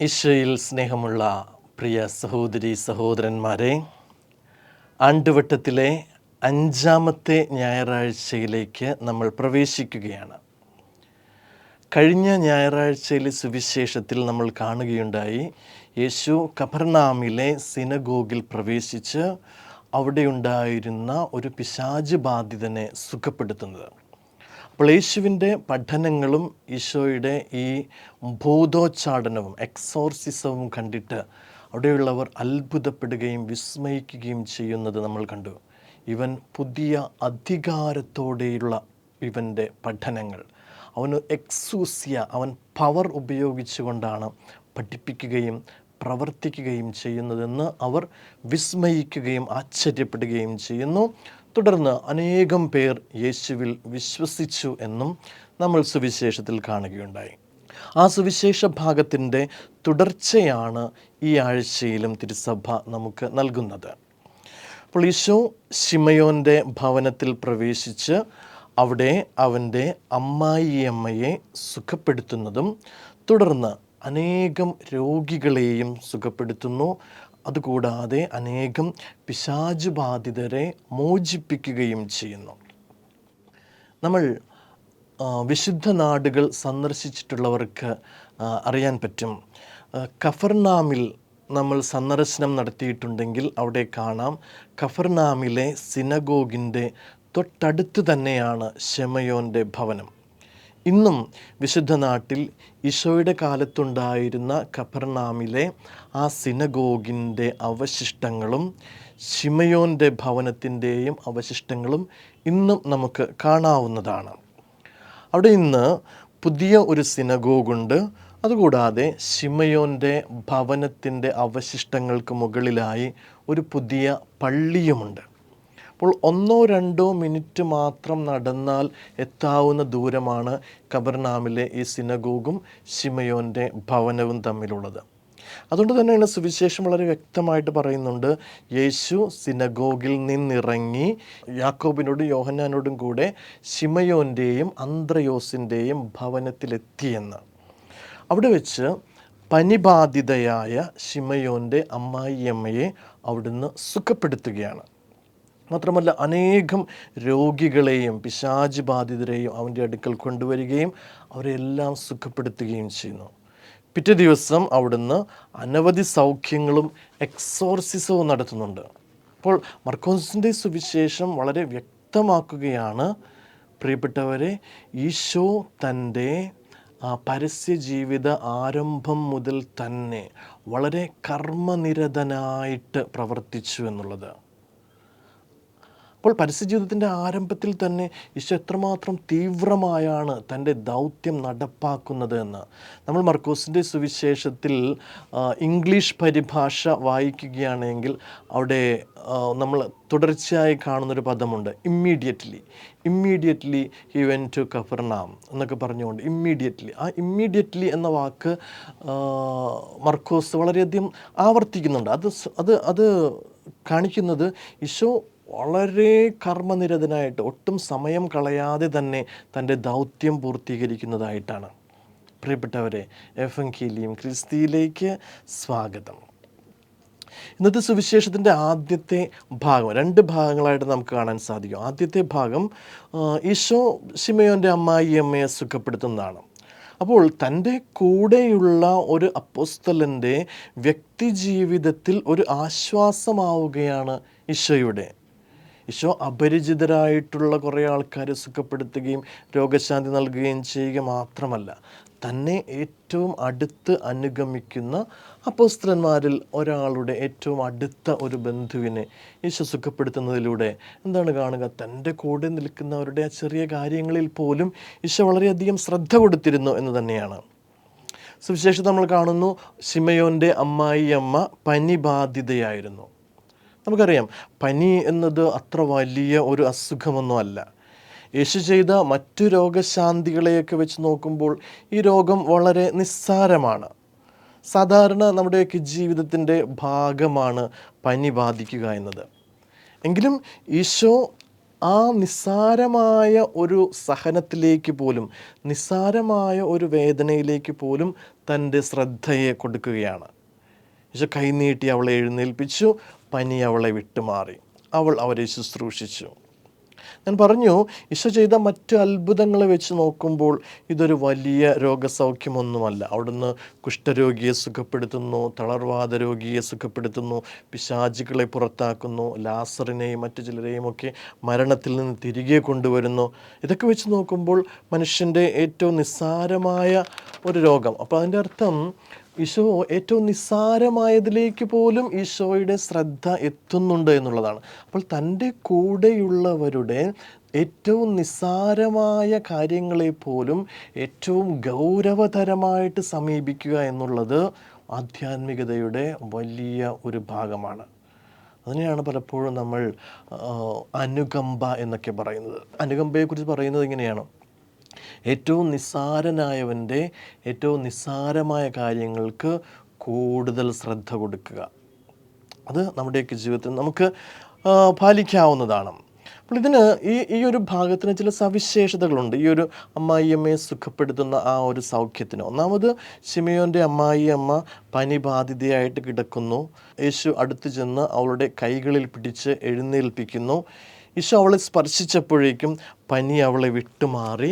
ഈശോയിൽ സ്നേഹമുള്ള പ്രിയ സഹോദരി സഹോദരന്മാരെ, ആണ്ടുവട്ടത്തിലെ 5-ാമത്തെ ഞായറാഴ്ചയിലേക്ക് നമ്മൾ പ്രവേശിക്കുകയാണ്. കഴിഞ്ഞ ഞായറാഴ്ചയിലെ സുവിശേഷത്തിൽ നമ്മൾ കാണുകയുണ്ടായി, യേശു കഫർനാമിലെ സിനഗോഗിൽ പ്രവേശിച്ച് അവിടെയുണ്ടായിരുന്ന ഒരു പിശാച് ബാധിതനെ സുഖപ്പെടുത്തുന്നത്. അപ്പോൾ യേശുവിൻ്റെ പഠനങ്ങളും ഈശോയുടെ ഈ ഭൂതോച്ചാടനവും എക്സോർസിസവും കണ്ടിട്ട് അവിടെയുള്ളവർ അത്ഭുതപ്പെടുകയും വിസ്മയിക്കുകയും ചെയ്യുന്നത് നമ്മൾ കണ്ടു. ഇവൻ പുതിയ അധികാരത്തോടെയുള്ള ഇവൻ്റെ പഠനങ്ങൾ, അവന് എക്സൂസിയ, അവൻ പവർ ഉപയോഗിച്ചുകൊണ്ടാണ് പഠിപ്പിക്കുകയും പ്രവർത്തിക്കുകയും ചെയ്യുന്നതെന്ന് അവർ വിസ്മയിക്കുകയും ആശ്ചര്യപ്പെടുകയും ചെയ്യുന്നു. തുടർന്ന് അനേകം പേർ യേശുവിൽ വിശ്വസിച്ചു എന്നും നമ്മൾ സുവിശേഷത്തിൽ കാണുകയുണ്ടായി. ആ സുവിശേഷ ഭാഗത്തിൻ്റെ തുടർച്ചയാണ് ഈ ആഴ്ചയിലും തിരുസഭ നമുക്ക് നൽകുന്നത്. അപ്പോൾ ഈശോ ശിമയോൻ്റെ ഭവനത്തിൽ പ്രവേശിച്ച് അവിടെ അവൻ്റെ അമ്മായിയമ്മയെ സുഖപ്പെടുത്തുന്നതും തുടർന്ന് അനേകം രോഗികളെയും സുഖപ്പെടുത്തുന്നു. അതുകൂടാതെ അനേകം പിശാച് ബാധിതരെ മോചിപ്പിക്കുകയും ചെയ്യുന്നു. നമ്മൾ വിശുദ്ധ നാടുകൾ സന്ദർശിച്ചിട്ടുള്ളവർക്ക് അറിയാൻ പറ്റും, കഫർനാമിൽ നമ്മൾ സന്ദർശനം നടത്തിയിട്ടുണ്ടെങ്കിൽ അവിടെ കാണാം, കഫർനാമിലെ സിനഗോഗിൻ്റെ തൊട്ടടുത്ത് തന്നെയാണ് ശിമയോൻ്റെ ഭവനം. ഇന്നും വിശുദ്ധ നാട്ടിൽ ഈശോയുടെ കാലത്തുണ്ടായിരുന്ന കഫർനാമിലെ ആ സിനഗോഗിൻ്റെ അവശിഷ്ടങ്ങളും ശിമയോൻ്റെ ഭവനത്തിൻ്റെയും അവശിഷ്ടങ്ങളും ഇന്നും നമുക്ക് കാണാവുന്നതാണ്. അവിടെ ഇന്ന് പുതിയ ഒരു സിനഗോഗുണ്ട്. അതുകൂടാതെ ശിമയോൻ്റെ ഭവനത്തിൻ്റെ അവശിഷ്ടങ്ങൾക്ക് മുകളിലായി ഒരു പുതിയ പള്ളിയുമുണ്ട്. അപ്പോൾ 1-2 മിനിറ്റ് മാത്രം നടന്നാൽ എത്താവുന്ന ദൂരമാണ് കഫർനാമിലെ ഈ സിനഗോഗും ശിമയോൻ്റെ ഭവനവും തമ്മിലുള്ളത്. അതുകൊണ്ട് തന്നെയാണ് സുവിശേഷം വളരെ വ്യക്തമായിട്ട് പറയുന്നുണ്ട്, യേശു സിനഗോഗിൽ നിന്നിറങ്ങി യാക്കോബിനോടും യോഹന്നാനോടും കൂടെ ശിമയോൻ്റെയും അന്ത്രയോസിൻ്റെയും ഭവനത്തിലെത്തിയെന്ന്. അവിടെ വെച്ച് പനിബാധിതയായ ശിമയോൻ്റെ അമ്മായിയമ്മയെ അവിടുന്ന് സുഖപ്പെടുത്തുകയാണ്. മാത്രമല്ല അനേകം രോഗികളെയും പിശാച് ബാധിതരെയും അവൻ്റെ അടുക്കൽ കൊണ്ടുവരികയും അവരെല്ലാം സുഖപ്പെടുത്തുകയും ചെയ്യുന്നു. പിറ്റേ ദിവസം അവിടുന്ന് അനവധി സൗഖ്യങ്ങളും എക്സോർസിസവും നടത്തുന്നുണ്ട്. അപ്പോൾ മർക്കോസിൻ്റെ സുവിശേഷം വളരെ വ്യക്തമാക്കുകയാണ്, പ്രിയപ്പെട്ടവരെ, ഈശോ തൻ്റെ പരസ്യ ജീവിത ആരംഭം മുതൽ തന്നെ വളരെ കർമ്മനിരതനായിട്ട് പ്രവർത്തിച്ചു എന്നുള്ളത്. അപ്പോൾ പരസ്യജീവിതത്തിൻ്റെ ആരംഭത്തിൽ തന്നെ ഈശോ എത്രമാത്രം തീവ്രമായാണ് തൻ്റെ ദൗത്യം നടപ്പാക്കുന്നത് എന്ന് നമ്മൾ മർക്കോസിൻ്റെ സുവിശേഷത്തിൽ ഇംഗ്ലീഷ് പരിഭാഷ വായിക്കുകയാണെങ്കിൽ അവിടെ നമ്മൾ തുടർച്ചയായി കാണുന്നൊരു പദമുണ്ട്, immediately he went to Capernaum എന്നൊക്കെ പറഞ്ഞുകൊണ്ട് ആ ഇമ്മീഡിയറ്റ്ലി എന്ന വാക്ക് മർക്കോസ് വളരെയധികം ആവർത്തിക്കുന്നുണ്ട്. അത് കാണിക്കുന്നത് ഈശോ വളരെ കർമ്മനിരതനായിട്ട് ഒട്ടും സമയം കളയാതെ തന്നെ തൻ്റെ ദൗത്യം പൂർത്തീകരിക്കുന്നതായിട്ടാണ്. പ്രിയപ്പെട്ടവരെ, എവങ്കേലിയം ക്രിസ്തിയിലേക്ക് സ്വാഗതം. ഇന്നത്തെ സുവിശേഷത്തിൻ്റെ ആദ്യത്തെ ഭാഗം 2 ഭാഗങ്ങളായിട്ട് നമുക്ക് കാണാൻ സാധിക്കും. ആദ്യത്തെ ഭാഗം ഈശോ ശിമയോൻ്റെ അമ്മായിയമ്മയെ സുഖപ്പെടുത്തുന്നതാണ്. അപ്പോൾ തൻ്റെ കൂടെയുള്ള ഒരു അപ്പോസ്തലൻ്റെ വ്യക്തി ജീവിതത്തിൽ ഒരു ആശ്വാസമാവുകയാണ് ഈശോ അപരിചിതരായിട്ടുള്ള കുറേ ആൾക്കാരെ സുഖപ്പെടുത്തുകയും രോഗശാന്തി നൽകുകയും ചെയ്യുക മാത്രമല്ല, തന്നെ ഏറ്റവും അടുത്ത് അനുഗമിക്കുന്ന അപ്പോസ്തലന്മാരിൽ ഒരാളുടെ ഏറ്റവും അടുത്ത ഒരു ബന്ധുവിനെ ഈശോ സുഖപ്പെടുത്തുന്നതിലൂടെ എന്താണ് കാണുക? തൻ്റെ കൂടെ നിൽക്കുന്നവരുടെ ആ ചെറിയ കാര്യങ്ങളിൽ പോലും ഈശോ വളരെയധികം ശ്രദ്ധ കൊടുത്തിരുന്നു എന്ന് തന്നെയാണ്. സുവിശേഷം നമ്മൾ കാണുന്നു, ശിമയോൻ്റെ അമ്മായിയമ്മ പനിബാധിതയായിരുന്നു. നമുക്കറിയാം, പനി എന്നത് അത്ര വലിയ ഒരു അസുഖമൊന്നും അല്ല. യേശു ചെയ്ത മറ്റു രോഗശാന്തികളെയൊക്കെ വെച്ച് നോക്കുമ്പോൾ ഈ രോഗം വളരെ നിസ്സാരമാണ്. സാധാരണ നമ്മുടെയൊക്കെ ജീവിതത്തിൻ്റെ ഭാഗമാണ് പനി ബാധിക്കുക എന്നത്. എങ്കിലും ഈശോ ആ നിസ്സാരമായ ഒരു സഹനത്തിലേക്ക് പോലും, നിസ്സാരമായ ഒരു വേദനയിലേക്ക് പോലും തൻ്റെ ശ്രദ്ധയെ കൊടുക്കുകയാണ്. ഈശോ കൈനീട്ടി അവളെ എഴുന്നേൽപ്പിച്ചു, പനി അവളെ വിട്ടുമാറി, അവൾ അവരെ ശുശ്രൂഷിച്ചു. ഞാൻ പറഞ്ഞു, ഈശോ ചെയ്ത മറ്റ് അത്ഭുതങ്ങളെ വെച്ച് നോക്കുമ്പോൾ ഇതൊരു വലിയ രോഗസൗഖ്യമൊന്നുമല്ല. അവിടുന്ന് കുഷ്ഠരോഗിയെ സുഖപ്പെടുത്തുന്നു, തളർവാദ രോഗിയെ സുഖപ്പെടുത്തുന്നു, പിശാചുകളെ പുറത്താക്കുന്നു, ലാസറിനെയും മറ്റു ചിലരെയും ഒക്കെ മരണത്തിൽ നിന്ന് തിരികെ കൊണ്ടുവരുന്നു. ഇതൊക്കെ വെച്ച് നോക്കുമ്പോൾ മനുഷ്യൻ്റെ ഏറ്റവും നിസ്സാരമായ ഒരു രോഗം. അപ്പോൾ അതിൻ്റെ അർത്ഥം ഈശോ ഏറ്റവും നിസ്സാരമായതിലേക്ക് പോലും ഈശോയുടെ ശ്രദ്ധ എത്തുന്നുണ്ട് എന്നുള്ളതാണ്. അപ്പോൾ തൻ്റെ കൂടെയുള്ളവരുടെ ഏറ്റവും നിസ്സാരമായ കാര്യങ്ങളെപ്പോലും ഏറ്റവും ഗൗരവതരമായിട്ട് സമീപിക്കുക എന്നുള്ളത് ആധ്യാത്മികതയുടെ വലിയ ഒരു ഭാഗമാണ്. അതിനെയാണ് പലപ്പോഴും നമ്മൾ അനുകമ്പ എന്നൊക്കെ പറയുന്നത്. അനുകമ്പയെക്കുറിച്ച് പറയുന്നത് ഇങ്ങനെയാണ്: ഏറ്റവും നിസ്സാരനായവൻ്റെ ഏറ്റവും നിസ്സാരമായ കാര്യങ്ങൾക്ക് കൂടുതൽ ശ്രദ്ധ കൊടുക്കുക. അത് നമ്മുടെയൊക്കെ ജീവിതത്തിൽ നമുക്ക് പാലിക്കാവുന്നതാണ്. അപ്പോൾ ഇതിന് ഈ ഒരു ഭാഗത്തിന് ചില സവിശേഷതകളുണ്ട്. ഈ ഒരു അമ്മായിയമ്മയെ സുഖപ്പെടുത്തുന്ന ആ ഒരു സൗഖ്യത്തിന്. ഒന്നാമത്, ശിമയോൻ്റെ അമ്മായിയമ്മ പനി ബാധിതയായിട്ട് കിടക്കുന്നു. യേശു അടുത്ത് ചെന്ന് അവളുടെ കൈകളിൽ പിടിച്ച് എഴുന്നേൽപ്പിക്കുന്നു. ഈശോ അവളെ സ്പർശിച്ചപ്പോഴേക്കും പനി അവളെ വിട്ടുമാറി,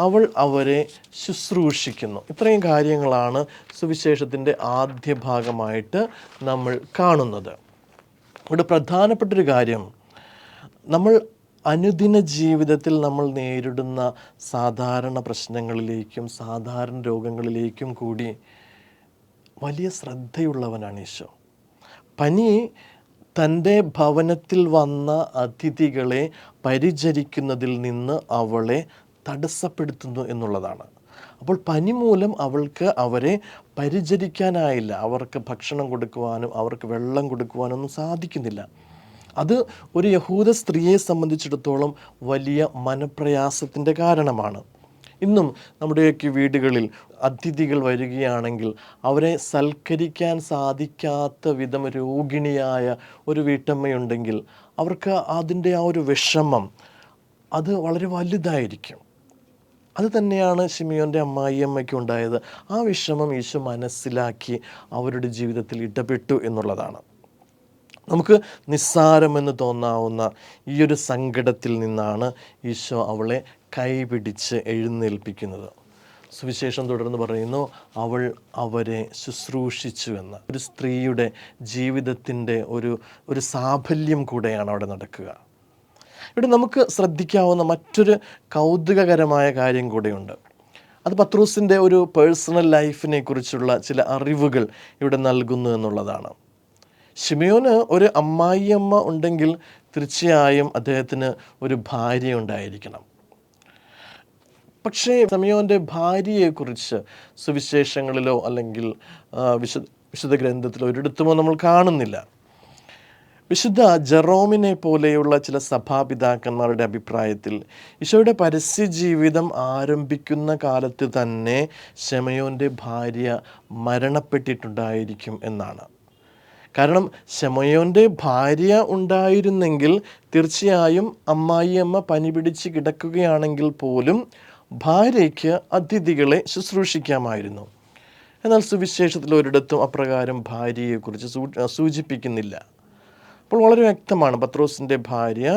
അവൾ അവരെ ശുശ്രൂഷിക്കുന്നു. ഇത്രയും കാര്യങ്ങളാണ് സുവിശേഷത്തിൻ്റെ ആദ്യ ഭാഗമായിട്ട് നമ്മൾ കാണുന്നത്. ഇവിടെ പ്രധാനപ്പെട്ടൊരു കാര്യം, നമ്മൾ അനുദിന ജീവിതത്തിൽ നമ്മൾ നേരിടുന്ന സാധാരണ പ്രശ്നങ്ങളിലേക്കും സാധാരണ രോഗങ്ങളിലേക്കും കൂടി വലിയ ശ്രദ്ധയുള്ളവനാണ് ഈശോ. പനി തൻ്റെ ഭവനത്തിൽ വന്ന അതിഥികളെ പരിചരിക്കുന്നതിൽ നിന്ന് അവളെ തടസ്സപ്പെടുത്തുന്നു എന്നുള്ളതാണ്. അപ്പോൾ പനി മൂലം അവൾക്ക് അവരെ പരിചരിക്കാനായില്ല. അവർക്ക് ഭക്ഷണം കൊടുക്കുവാനും അവർക്ക് വെള്ളം കൊടുക്കുവാനൊന്നും സാധിക്കുന്നില്ല. അത് ഒരു യഹൂദ സ്ത്രീയെ സംബന്ധിച്ചിടത്തോളം വലിയ മനപ്രയാസത്തിൻ്റെ കാരണമാണ്. ഇന്നും നമ്മുടെയൊക്കെ വീടുകളിൽ അതിഥികൾ വരികയാണെങ്കിൽ അവരെ സൽക്കരിക്കാൻ സാധിക്കാത്ത വിധം രോഗിണിയായ ഒരു വീട്ടമ്മയുണ്ടെങ്കിൽ അവർക്ക് അതിൻ്റെ ആ ഒരു വിഷമം അത് വളരെ വലുതായിരിക്കും. അത് തന്നെയാണ് ശിമിയോൻ്റെ അമ്മായിയമ്മയ്ക്ക് ഉണ്ടായത്. ആ വിഷമം ഈശോ മനസ്സിലാക്കി അവരുടെ ജീവിതത്തിൽ ഇടപെട്ടു എന്നുള്ളതാണ്. നമുക്ക് നിസ്സാരമെന്ന് തോന്നാവുന്ന ഈ ഒരു സങ്കടത്തിൽ നിന്നാണ് ഈശോ അവളെ കൈപിടിച്ച് എഴുന്നേൽപ്പിക്കുന്നത്. സുവിശേഷം തുടർന്ന് പറയുന്നു, അവൾ അവരെ ശുശ്രൂഷിച്ചു എന്ന്. ഒരു സ്ത്രീയുടെ ജീവിതത്തിൻ്റെ ഒരു സാഫല്യം കൂടെയാണ് അവിടെ നടക്കുക. ഇവിടെ നമുക്ക് ശ്രദ്ധിക്കാവുന്ന മറ്റൊരു കൗതുകകരമായ കാര്യം കൂടെയുണ്ട്. അത് പത്രോസിൻ്റെ ഒരു പേഴ്സണൽ ലൈഫിനെ കുറിച്ചുള്ള ചില അറിവുകൾ ഇവിടെ നൽകുന്നു എന്നുള്ളതാണ്. ശിമയോന് ഒരു അമ്മായിയമ്മ ഉണ്ടെങ്കിൽ തീർച്ചയായും അദ്ദേഹത്തിന് ഒരു ഭാര്യ ഉണ്ടായിരിക്കണം. പക്ഷേ ശിമയോൻ്റെ ഭാര്യയെക്കുറിച്ച് സുവിശേഷങ്ങളിലോ അല്ലെങ്കിൽ വിശുദ്ധ ഗ്രന്ഥത്തിലോ ഒരിടത്തുമോ നമ്മൾ കാണുന്നില്ല. വിശുദ്ധ ജെറോമിനെ പോലെയുള്ള ചില സഭാപിതാക്കന്മാരുടെ അഭിപ്രായത്തിൽ ഈശോയുടെ പരസ്യ ജീവിതം ആരംഭിക്കുന്ന കാലത്ത് തന്നെ ശിമയോൻ്റെ ഭാര്യ മരണപ്പെട്ടിട്ടുണ്ടായിരിക്കും എന്നാണ്. കാരണം ശിമയോൻ്റെ ഭാര്യ ഉണ്ടായിരുന്നെങ്കിൽ തീർച്ചയായും അമ്മായിയമ്മ പനി പിടിച്ച് കിടക്കുകയാണെങ്കിൽ പോലും ഭാര്യയ്ക്ക് അതിഥികളെ ശുശ്രൂഷിക്കാമായിരുന്നു. എന്നാൽ സുവിശേഷത്തിൽ ഒരിടത്തും അപ്രകാരം ഭാര്യയെക്കുറിച്ച് സൂചിപ്പിക്കുന്നില്ല. അപ്പോൾ വളരെ വ്യക്തമാണ്, പത്രോസിൻ്റെ ഭാര്യ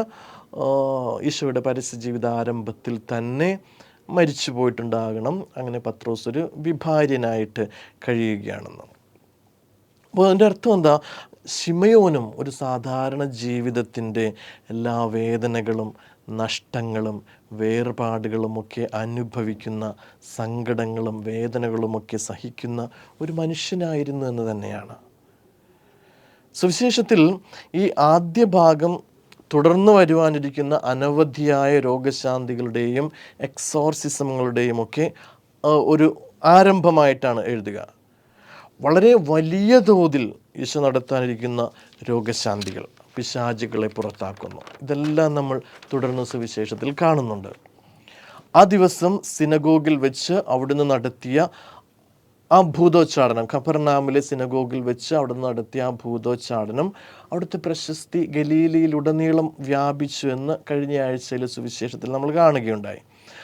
ഈശോയുടെ പരസ്യ ജീവിതാരംഭത്തിൽ തന്നെ മരിച്ചു പോയിട്ടുണ്ടാകണം. അങ്ങനെ പത്രോസ് ഒരു വിഭാര്യനായിട്ട് കഴിയുകയാണെന്ന്. അപ്പോൾ അതിൻ്റെ അർത്ഥം എന്താ? ശിമയോനും ഒരു സാധാരണ ജീവിതത്തിൻ്റെ എല്ലാ വേദനകളും നഷ്ടങ്ങളും വേർപാടുകളുമൊക്കെ അനുഭവിക്കുന്ന, സങ്കടങ്ങളും വേദനകളുമൊക്കെ സഹിക്കുന്ന ഒരു മനുഷ്യനായിരുന്നു എന്ന് തന്നെയാണ്. സുവിശേഷത്തിൽ ഈ ആദ്യ ഭാഗം തുടർന്ന് വരുവാനിരിക്കുന്ന അനവധിയായ രോഗശാന്തികളുടെയും എക്സോർസിസങ്ങളുടെയും ഒക്കെ ഒരു ആരംഭമായിട്ടാണ് എഴുതുക. വളരെ വലിയ തോതിൽ ഈശോ നടത്താനിരിക്കുന്ന രോഗശാന്തികൾ, പിശാചുകളെ പുറത്താക്കുന്നു, ഇതെല്ലാം നമ്മൾ തുടർന്ന് സുവിശേഷത്തിൽ കാണുന്നുണ്ട്. ആ ദിവസം സിനഗോഗിൽ വെച്ച് അവിടുന്ന് നടത്തിയ ആ ഭൂതോച്ചാടനം, കഫർനാമിലെ സിനഗോഗിൽ വെച്ച് അവിടെ നിന്ന് നടത്തിയ ആ ഭൂതോച്ചാടനം, അവിടുത്തെ പ്രശസ്തി ഗലീലയിലുടനീളം വ്യാപിച്ചു എന്ന് കഴിഞ്ഞ ആഴ്ചയിലെ സുവിശേഷത്തിൽ നമ്മൾ കാണുകയുണ്ടായി.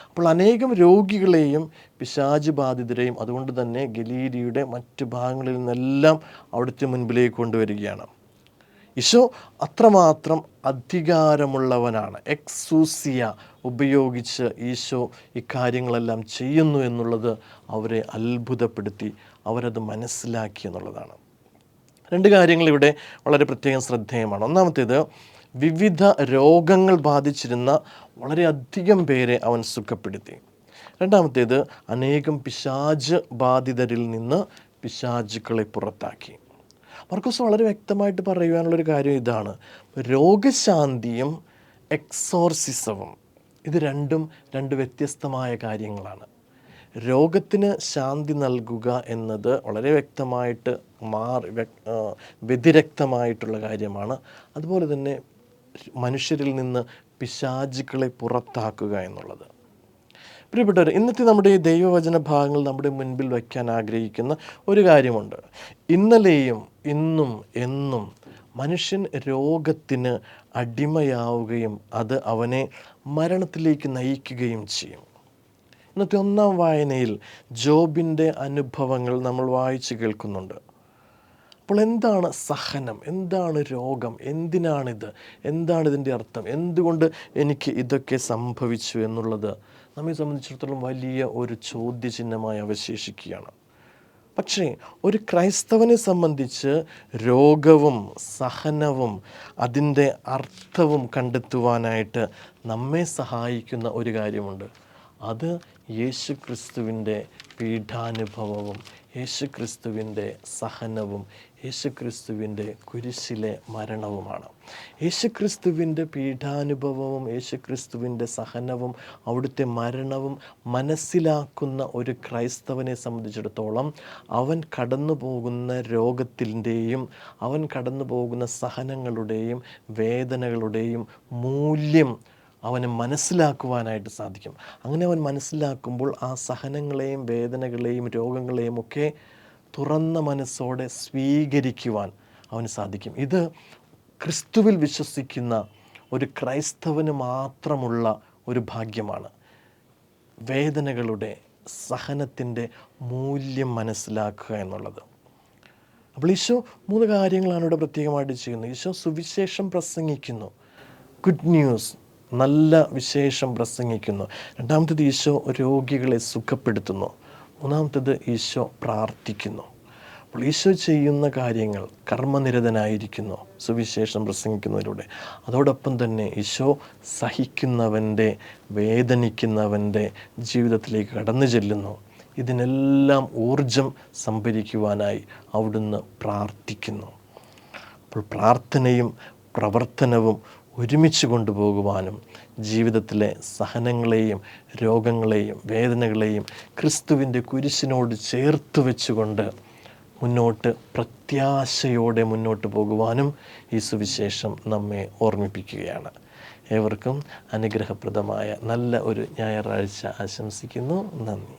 അപ്പോൾ അനേകം രോഗികളെയും പിശാച് ബാധിതരെയും അതുകൊണ്ട് തന്നെ ഗലീലയുടെ മറ്റ് ഭാഗങ്ങളിൽ നിന്നെല്ലാം അവിടുത്തെ മുൻപിലേക്ക് കൊണ്ടുവരികയാണ്. ഈശോ അത്രമാത്രം അധികാരമുള്ളവനാണ്. എക്സൂസിയ ഉപയോഗിച്ച് ഈശോ ഇക്കാര്യങ്ങളെല്ലാം ചെയ്യുന്നു എന്നുള്ളത് അവരെ അത്ഭുതപ്പെടുത്തി, അവരത് മനസ്സിലാക്കി എന്നുള്ളതാണ്. രണ്ട് കാര്യങ്ങൾ ഇവിടെ വളരെ പ്രത്യേകം ശ്രദ്ധേയമാണ്. ഒന്നാമത്തേത്, വിവിധ രോഗങ്ങൾ ബാധിച്ചിരുന്ന വളരെയധികം പേരെ അവൻ സുഖപ്പെടുത്തി. രണ്ടാമത്തേത്, അനേകം പിശാച് ബാധിതരിൽ നിന്ന് പിശാചുക്കളെ പുറത്താക്കി. മർക്കോസ് വളരെ വ്യക്തമായിട്ട് പറയുവാനുള്ളൊരു കാര്യം ഇതാണ്: രോഗശാന്തിയും എക്സോർസിസവും ഇത് രണ്ടും രണ്ട് വ്യത്യസ്തമായ കാര്യങ്ങളാണ്. രോഗത്തിന് ശാന്തി നൽകുക എന്നത് വളരെ വ്യക്തമായിട്ട് വ്യതിരക്തമായിട്ടുള്ള കാര്യമാണ്. അതുപോലെ തന്നെ മനുഷ്യരിൽ നിന്ന് പിശാചുക്കളെ പുറത്താക്കുക എന്നുള്ളത്. പ്രിയപ്പെട്ടവർ, ഇന്നത്തെ നമ്മുടെ ഈ ദൈവവചന ഭാഗങ്ങൾ നമ്മുടെ മുൻപിൽ വയ്ക്കാൻ ആഗ്രഹിക്കുന്ന ഒരു കാര്യമുണ്ട്. ഇന്നലെയും ഇന്നും എന്നും മനുഷ്യൻ രോഗത്തിന് അടിമയാവുകയും അത് അവനെ മരണത്തിലേക്ക് നയിക്കുകയും ചെയ്യും. ഇന്നത്തെ ഒന്നാം വായനയിൽ ജോബിൻ്റെ അനുഭവങ്ങൾ നമ്മൾ വായിച്ചു കേൾക്കുന്നുണ്ട്. അപ്പോൾ എന്താണ് സഹനം? എന്താണ് രോഗം? എന്തിനാണിത്? എന്താണ് ഇതിൻ്റെ അർത്ഥം? എന്തുകൊണ്ട് എനിക്ക് ഇതൊക്കെ സംഭവിച്ചു എന്നുള്ളത് നമ്മെ സംബന്ധിച്ചിടത്തോളം വലിയ ഒരു ചോദ്യചിഹ്നമായി അവശേഷിക്കുകയാണ്. പക്ഷേ ഒരു ക്രൈസ്തവനെ സംബന്ധിച്ച് രോഗവും സഹനവും അതിൻ്റെ അർത്ഥവും കണ്ടെത്തുവാനായിട്ട് നമ്മെ സഹായിക്കുന്ന ഒരു കാര്യമുണ്ട്. അത് യേശുക്രിസ്തുവിൻ്റെ പീഠാനുഭവവും യേശുക്രിസ്തുവിൻ്റെ സഹനവും യേശുക്രിസ്തുവിൻ്റെ കുരിശിലെ മരണവുമാണ്. യേശുക്രിസ്തുവിൻ്റെ പീഠാനുഭവവും യേശുക്രിസ്തുവിൻ്റെ സഹനവും അവിടുത്തെ മരണവും മനസ്സിലാക്കുന്ന ഒരു ക്രൈസ്തവനെ സംബന്ധിച്ചിടത്തോളം അവൻ കടന്നു പോകുന്ന രോഗത്തിൻ്റെയും അവൻ കടന്നു പോകുന്ന സഹനങ്ങളുടെയും വേദനകളുടെയും മൂല്യം അവന് മനസ്സിലാക്കുവാനായിട്ട് സാധിക്കും. അങ്ങനെ അവൻ മനസ്സിലാക്കുമ്പോൾ ആ സഹനങ്ങളെയും വേദനകളെയും രോഗങ്ങളെയും ഒക്കെ തുറന്ന മനസ്സോടെ സ്വീകരിക്കുവാൻ അവന് സാധിക്കും. ഇത് ക്രിസ്തുവിൽ വിശ്വസിക്കുന്ന ഒരു ക്രൈസ്തവന് മാത്രമുള്ള ഒരു ഭാഗ്യമാണ്. വേദനകളുടെ സഹനത്തിൻ്റെ മൂല്യം മനസ്സിലാക്കുക എന്നുള്ളത്. അപ്പോൾ ഈശോ 3 കാര്യങ്ങളാണ് ഇവിടെ പ്രത്യേകമായിട്ട് ചെയ്യുന്നത്. ഈശോ സുവിശേഷം പ്രസംഗിക്കുന്നു, ഗുഡ് ന്യൂസ്, നല്ല വിശേഷം പ്രസംഗിക്കുന്നു. രണ്ടാമത്തേത്, ഈശോ രോഗികളെ സുഖപ്പെടുത്തുന്നു. മൂന്നാമത്തേത്, ഈശോ പ്രാർത്ഥിക്കുന്നു. അപ്പോൾ ഈശോ ചെയ്യുന്ന കാര്യങ്ങൾ, കർമ്മനിരതനായിരിക്കുന്നു സുവിശേഷം പ്രസംഗിക്കുന്നതിലൂടെ. അതോടൊപ്പം തന്നെ ഈശോ സഹിക്കുന്നവൻ്റെ, വേദനിക്കുന്നവൻ്റെ ജീവിതത്തിലേക്ക് കടന്നു ചെല്ലുന്നു. ഇതിനെല്ലാം ഊർജം സംഭരിക്കുവാനായി അവിടുന്ന് പ്രാർത്ഥിക്കുന്നു. അപ്പോൾ പ്രാർത്ഥനയും പ്രവർത്തനവും ഒരുമിച്ച് കൊണ്ടുപോകുവാനും ജീവിതത്തിലെ സഹനങ്ങളെയും രോഗങ്ങളെയും വേദനകളെയും ക്രിസ്തുവിൻ്റെ കുരിശിനോട് ചേർത്ത് വെച്ചുകൊണ്ട് മുന്നോട്ട് പ്രത്യാശയോടെ മുന്നോട്ട് പോകുവാനും ഈ സുവിശേഷം നമ്മെ ഓർമ്മിപ്പിക്കുകയാണ്. ഏവർക്കും അനുഗ്രഹപ്രദമായ നല്ല ഒരു ഞായറാഴ്ച ആശംസിക്കുന്നു. നന്ദി.